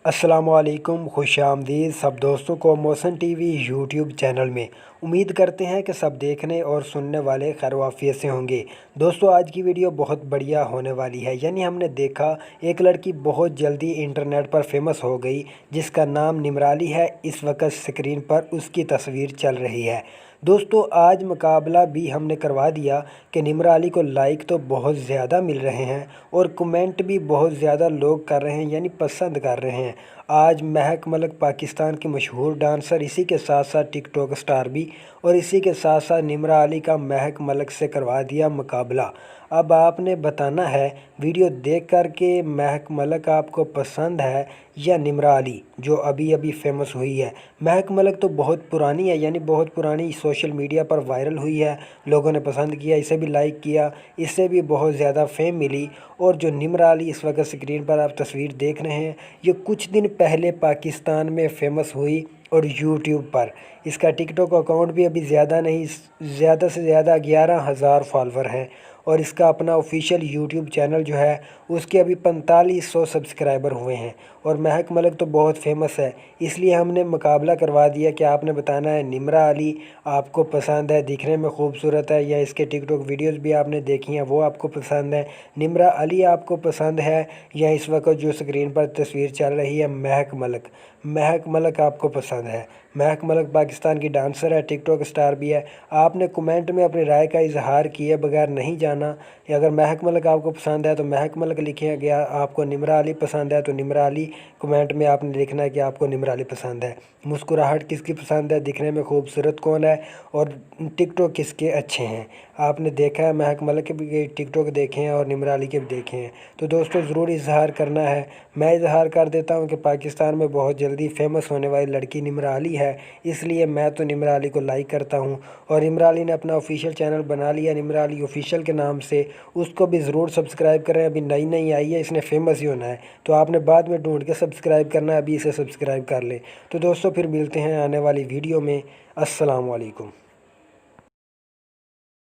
अस्सलामुअलैकुम, खुश आमदीद सब दोस्तों को मौसम टीवी यूट्यूब चैनल में। उम्मीद करते हैं कि सब देखने और सुनने वाले खैर से होंगे। दोस्तों आज की वीडियो बहुत बढ़िया होने वाली है। यानी हमने देखा एक लड़की बहुत जल्दी इंटरनेट पर फेमस हो गई जिसका नाम निमराली है। इस वक्त स्क्रीन पर उसकी तस्वीर चल रही है। दोस्तों आज मुकाबला भी हमने करवा दिया कि निमराली को लाइक तो बहुत ज़्यादा मिल रहे हैं और कमेंट भी बहुत ज़्यादा लोग कर रहे हैं, यानी पसंद कर रहे हैं। आज महक मलिक पाकिस्तान की मशहूर डांसर, इसी के साथ साथ टिकटॉक स्टार भी, और इसी के साथ साथ निमराली का महक मलिक से करवा दिया मुकाबला। अब आपने बताना है वीडियो देख कर के महक मलिक आपको पसंद है या निमराली जो अभी अभी फेमस हुई है। महक मलिक तो बहुत पुरानी है, यानी बहुत पुरानी, सोशल मीडिया पर वायरल हुई है, लोगों ने पसंद किया, इसे भी लाइक किया, इससे भी बहुत ज़्यादा फेम मिली। और जो निमराली इस वक्त स्क्रीन पर आप तस्वीर देख रहे हैं, ये कुछ दिन पहले पाकिस्तान में फ़ेमस हुई और यूट्यूब पर इसका टिकटॉक अकाउंट भी अभी ज़्यादा नहीं, ज़्यादा से ज़्यादा 11,000 फॉलोवर हैं। और इसका अपना ऑफिशियल यूट्यूब चैनल जो है उसके अभी 4500 सब्सक्राइबर हुए हैं। और महक मलिक तो बहुत फेमस है, इसलिए हमने मुकाबला करवा दिया कि आपने बताना है निमराली आपको पसंद है, दिखने में खूबसूरत है, या इसके टिकटॉक वीडियोस भी आपने देखी हैं वो आपको पसंद है, निमराली आपको पसंद है, या इस वक्त जो स्क्रीन पर तस्वीर चल रही है महक मलिक आपको पसंद है। महक मलिक पाकिस्तान की डांसर है, टिकटॉक स्टार भी है। आपने कमेंट में अपनी राय का इजहार किए बगैर नहीं जाना। अगर महक मलिक आपको पसंद है तो महक मलिक लिखे गया, आपको निमराली पसंद है तो निमराली कमेंट में आपने लिखना है कि आपको निमराली पसंद है। मुस्कुराहट किसकी पसंद है, दिखने में खूबसूरत कौन है, और टिकटॉक किसके अच्छे हैं। आपने देखा है महक मलिक के भी टिकटॉक देखे हैं और निमराली के भी देखे हैं, तो दोस्तों ज़रूर इजहार करना है। मैं इजहार कर देता हूं कि पाकिस्तान में बहुत जल्दी फेमस होने वाली लड़की निमराली है, इसलिए मैं तो निमराली को लाइक करता हूं। और निमराली ने अपना ऑफिशियल चैनल बना लिया निमराली ऑफिशियल के नाम से, उसको भी ज़रूर सब्सक्राइब करें। अभी नई नई आई है, इसने फेमस ही होना है, तो आपने बाद में ढूंढ के सब्सक्राइब करना है, अभी इसे सब्सक्राइब कर लें। तो दोस्तों फिर मिलते हैं आने वाली वीडियो में। अस्सलाम वालेकुम।